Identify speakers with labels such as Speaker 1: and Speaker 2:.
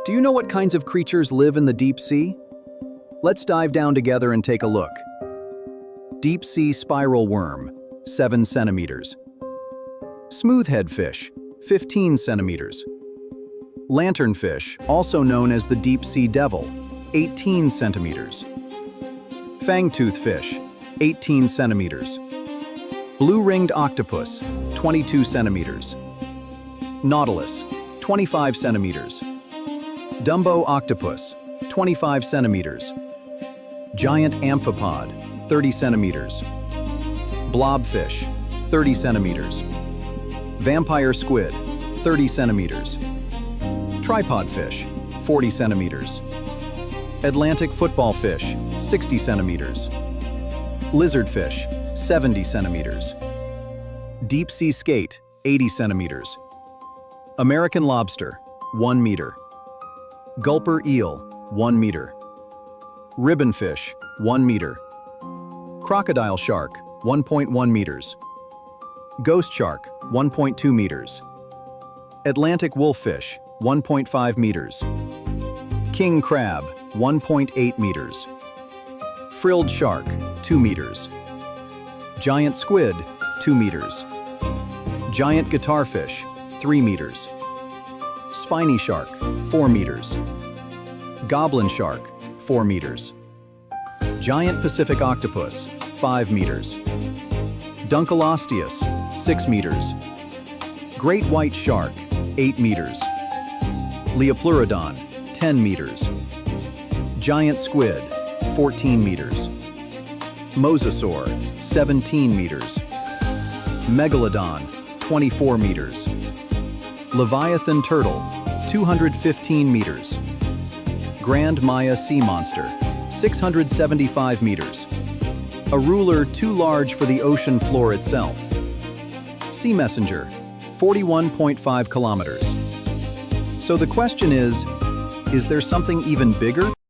Speaker 1: Do you know what kinds of creatures live in the deep sea? Let's dive down together and take a look. Deep sea spiral worm, 7 centimeters. Smoothhead fish, 15 centimeters. Lanternfish, also known as the deep sea devil, 18 centimeters. Fangtooth fish, 18 centimeters. Blue-ringed octopus, 22 centimeters. Nautilus, 25 centimeters. Dumbo octopus, 25 centimeters. Giant amphipod, 30 centimeters. Blobfish, 30 centimeters. Vampire squid, 30 centimeters. Tripod fish, 40 centimeters. Atlantic football fish, 60 centimeters. Lizardfish, 70 centimeters. Deep sea skate, 80 centimeters. American lobster, 1 meter. Gulper eel, 1 meter. Ribbonfish, 1 meter. Crocodile shark, 1.1 meters. Ghost shark, 1.2 meters. Atlantic wolffish, 1.5 meters. King crab, 1.8 meters. Frilled shark, 2 meters. Giant squid, 2 meters. Giant guitarfish, 3 meters. Spiny shark, 4 meters. Goblin shark, 4 meters. Giant Pacific octopus, 5 meters. Dunkleosteus, 6 meters. Great white shark, 8 meters. Leopleurodon, 10 meters. Giant squid, 14 meters. Mosasaur, 17 meters. Megalodon, 24 meters. Leviathan turtle, 215 meters. Grand Maya sea monster, 675 meters. A ruler too large for the ocean floor itself. Sea messenger, 41.5 kilometers. So the question is there something even bigger?